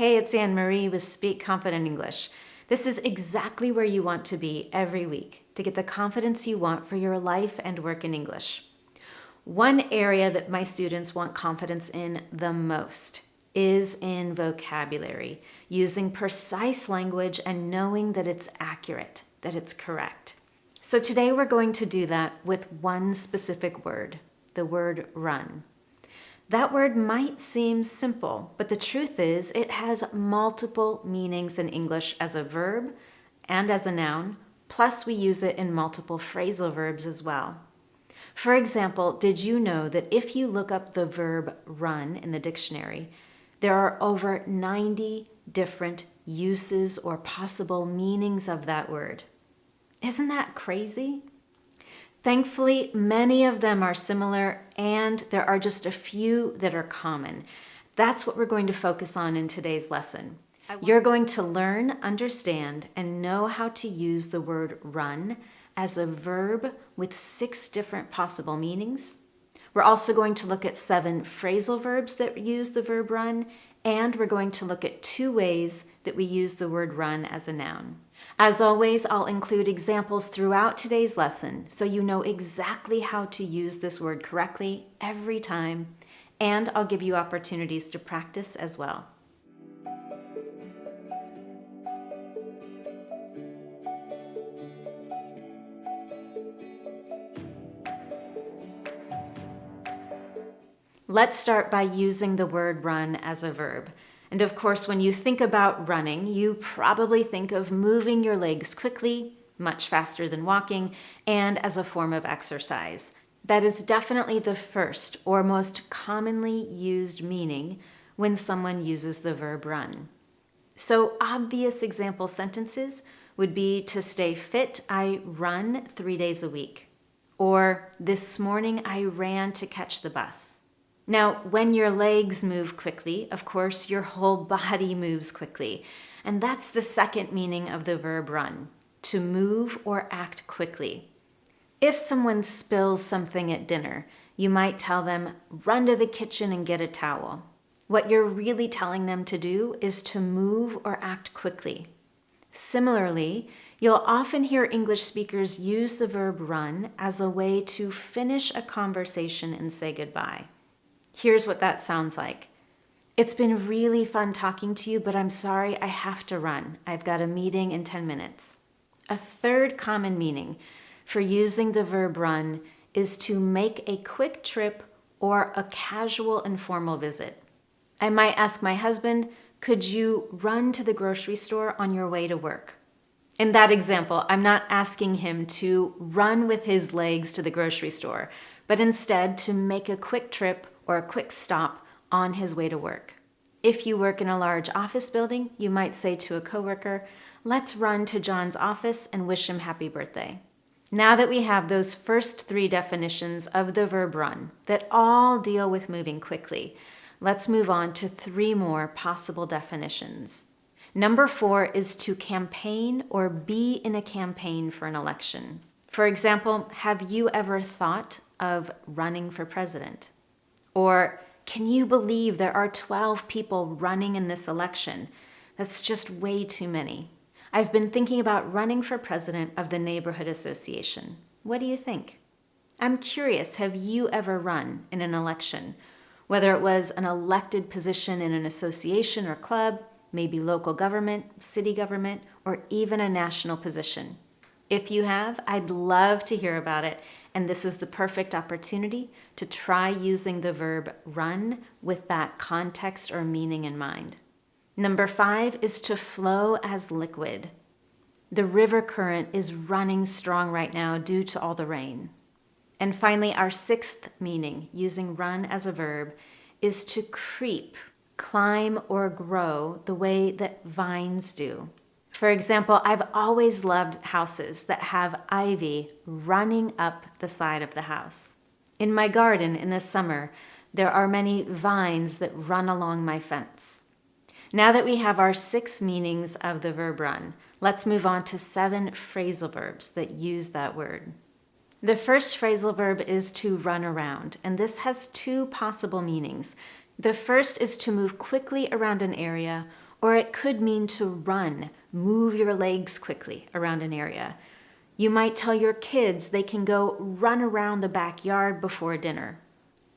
Hey, it's Anne-Marie with Speak Confident English. This is exactly where you want to be every week to get the confidence you want for your life and work in English. One area that my students want confidence in the most is in vocabulary, using precise language and knowing that it's accurate, that it's correct. So today we're going to do that with one specific word, the word run. That word might seem simple, but the truth is it has multiple meanings in English as a verb and as a noun, plus we use it in multiple phrasal verbs as well. For example, did you know that if you look up the verb run in the dictionary, there are over 90 different uses or possible meanings of that word? Isn't that crazy? Thankfully, many of them are similar, and there are just a few that are common. That's what we're going to focus on in today's lesson. You're going to learn, understand, and know how to use the word run as a verb with 6 different possible meanings. We're also going to look at 7 phrasal verbs that use the verb run, and we're going to look at 2 ways that we use the word run as a noun. As always, I'll include examples throughout today's lesson so you know exactly how to use this word correctly every time, and I'll give you opportunities to practice as well. Let's start by using the word run as a verb. And of course, when you think about running, you probably think of moving your legs quickly, much faster than walking, and as a form of exercise. That is definitely the first or most commonly used meaning when someone uses the verb run. So obvious example sentences would be to stay fit, I run 3 days a week. Or this morning I ran to catch the bus. Now, when your legs move quickly, of course, your whole body moves quickly. And that's the second meaning of the verb run, to move or act quickly. If someone spills something at dinner, you might tell them, run to the kitchen and get a towel. What you're really telling them to do is to move or act quickly. Similarly, you'll often hear English speakers use the verb run as a way to finish a conversation and say goodbye. Here's what that sounds like. It's been really fun talking to you, but I'm sorry, I have to run. I've got a meeting in 10 minutes. A third common meaning for using the verb run is to make a quick trip or a casual informal visit. I might ask my husband, could you run to the grocery store on your way to work? In that example, I'm not asking him to run with his legs to the grocery store, but instead to make a quick trip or a quick stop on his way to work. If you work in a large office building, you might say to a coworker, let's run to John's office and wish him happy birthday. Now that we have those first 3 definitions of the verb run that all deal with moving quickly, let's move on to 3 more possible definitions. Number 4 is to campaign or be in a campaign for an election. For example, have you ever thought of running for president? Or, can you believe there are 12 people running in this election? That's just way too many. I've been thinking about running for president of the neighborhood association. What do you think? I'm curious, have you ever run in an election? Whether it was an elected position in an association or club, maybe local government, city government, or even a national position. If you have, I'd love to hear about it, and this is the perfect opportunity to try using the verb run with that context or meaning in mind. Number 5 is to flow as liquid. The river current is running strong right now due to all the rain. And finally, our 6th meaning, using run as a verb, is to creep, climb, or grow the way that vines do. For example, I've always loved houses that have ivy running up the side of the house. In my garden in the summer, there are many vines that run along my fence. Now that we have our 6 meanings of the verb run, let's move on to 7 phrasal verbs that use that word. The first phrasal verb is to run around, and this has 2 possible meanings. The first is to move quickly around an area Or it could mean to run, move your legs quickly around an area. You might tell your kids they can go run around the backyard before dinner.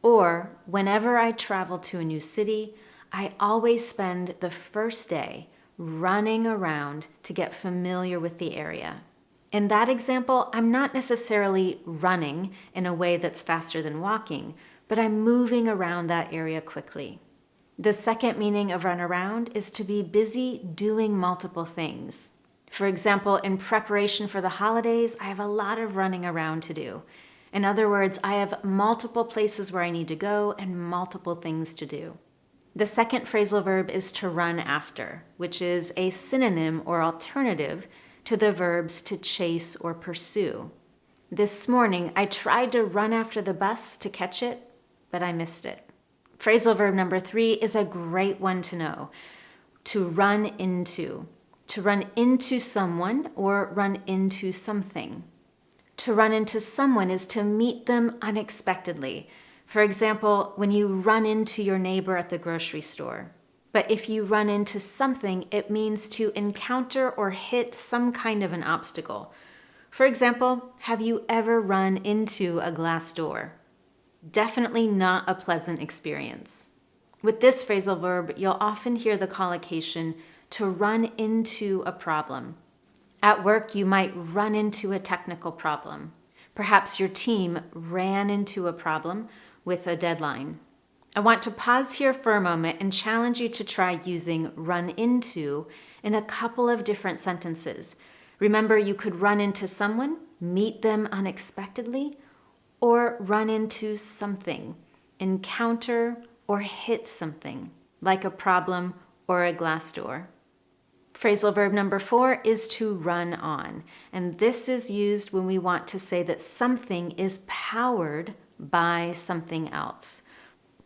Or, whenever I travel to a new city, I always spend the first day running around to get familiar with the area. In that example, I'm not necessarily running in a way that's faster than walking, but I'm moving around that area quickly. The second meaning of run around is to be busy doing multiple things. For example, in preparation for the holidays, I have a lot of running around to do. In other words, I have multiple places where I need to go and multiple things to do. The second phrasal verb is to run after, which is a synonym or alternative to the verbs to chase or pursue. This morning, I tried to run after the bus to catch it, but I missed it. Phrasal verb number 3 is a great one to know. To run into. To run into someone or run into something. To run into someone is to meet them unexpectedly. For example, when you run into your neighbor at the grocery store. But if you run into something, it means to encounter or hit some kind of an obstacle. For example, have you ever run into a glass door? Definitely not a pleasant experience. With this phrasal verb, you'll often hear the collocation to run into a problem. At work, you might run into a technical problem. Perhaps your team ran into a problem with a deadline. I want to pause here for a moment and challenge you to try using run into in a couple of different sentences. Remember, you could run into someone, meet them unexpectedly, or run into something, encounter or hit something, like a problem or a glass door. Phrasal verb number 4 is to run on, and this is used when we want to say that something is powered by something else.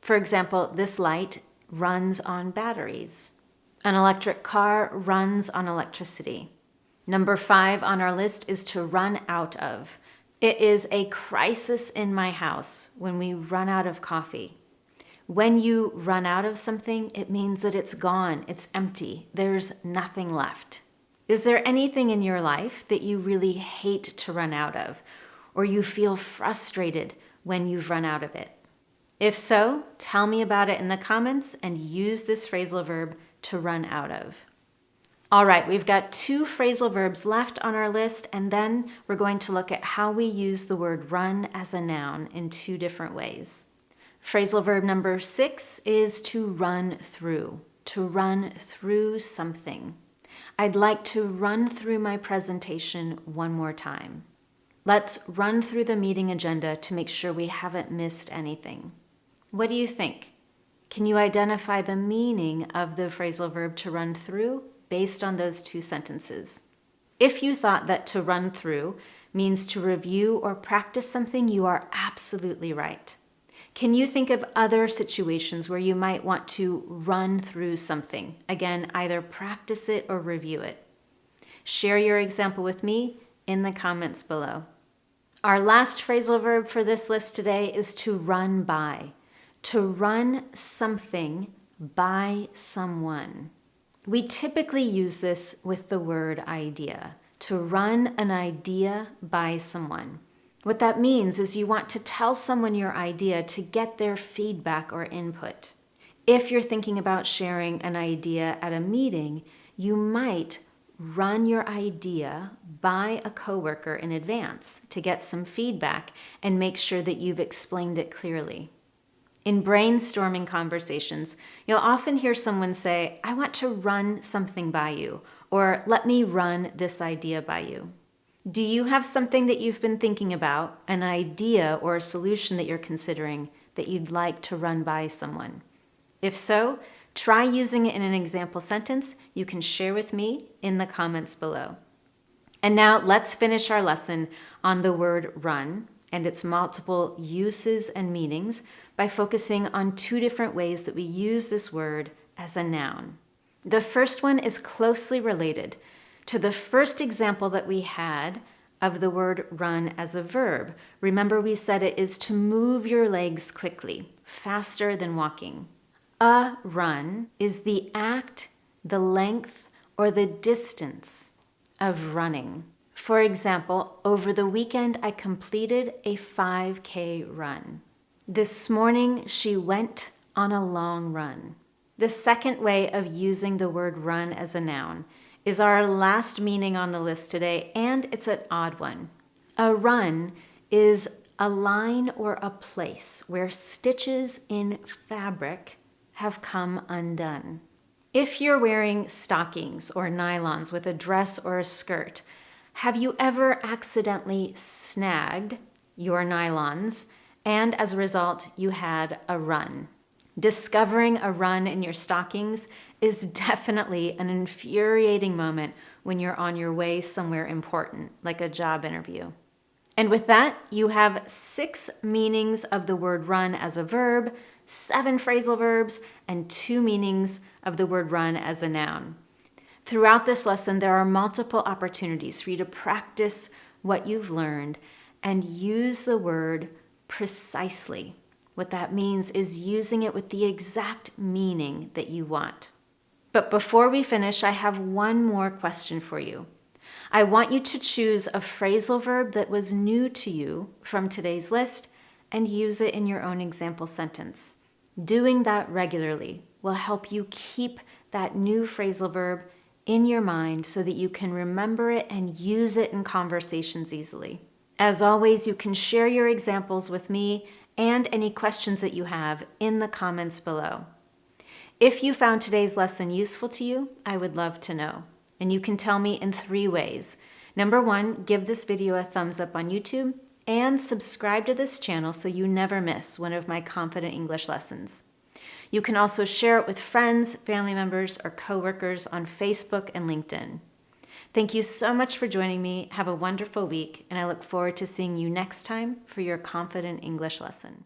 For example, this light runs on batteries. An electric car runs on electricity. Number 5 on our list is to run out of. It is a crisis in my house when we run out of coffee. When you run out of something, it means that it's gone, it's empty, there's nothing left. Is there anything in your life that you really hate to run out of, or you feel frustrated when you've run out of it? If so, tell me about it in the comments and use this phrasal verb to run out of. All right, we've got 2 phrasal verbs left on our list, and then we're going to look at how we use the word run as a noun in 2 different ways. Phrasal verb number 6 is to run through something. I'd like to run through my presentation one more time. Let's run through the meeting agenda to make sure we haven't missed anything. What do you think? Can you identify the meaning of the phrasal verb to run through based on those 2 sentences? If you thought that to run through means to review or practice something, you are absolutely right. Can you think of other situations where you might want to run through something? Again, either practice it or review it. Share your example with me in the comments below. Our last phrasal verb for this list today is to run by. To run something by someone. We typically use this with the word idea. To run an idea by someone. What that means is you want to tell someone your idea to get their feedback or input. If you're thinking about sharing an idea at a meeting, you might run your idea by a coworker in advance to get some feedback and make sure that you've explained it clearly. In brainstorming conversations, you'll often hear someone say, "I want to run something by you," or "let me run this idea by you." Do you have something that you've been thinking about, an idea or a solution that you're considering that you'd like to run by someone? If so, try using it in an example sentence you can share with me in the comments below. And now let's finish our lesson on the word run and its multiple uses and meanings by focusing on 2 different ways that we use this word as a noun. The first one is closely related to the first example that we had of the word run as a verb. Remember, we said it is to move your legs quickly, faster than walking. A run is the act the length or the distance of running. For example, over the weekend, I completed a 5K run. This morning, she went on a long run. The second way of using the word run as a noun is our last meaning on the list today, and it's an odd one. A run is a line or a place where stitches in fabric have come undone. If you're wearing stockings or nylons with a dress or a skirt, have you ever accidentally snagged your nylons and as a result you had a run? Discovering a run in your stockings is definitely an infuriating moment when you're on your way somewhere important, like a job interview. And with that, you have 6 meanings of the word run as a verb, 7 phrasal verbs, and 2 meanings of the word run as a noun. Throughout this lesson, there are multiple opportunities for you to practice what you've learned and use the word precisely. What that means is using it with the exact meaning that you want. But before we finish, I have one more question for you. I want you to choose a phrasal verb that was new to you from today's list and use it in your own example sentence. Doing that regularly will help you keep that new phrasal verb in your mind so that you can remember it and use it in conversations easily. As always, you can share your examples with me and any questions that you have in the comments below. If you found today's lesson useful to you, I would love to know. And you can tell me in 3 ways. Number 1, give this video a thumbs up on YouTube and subscribe to this channel so you never miss one of my Confident English lessons. You can also share it with friends, family members, or coworkers on Facebook and LinkedIn. Thank you so much for joining me. Have a wonderful week, and I look forward to seeing you next time for your Confident English lesson.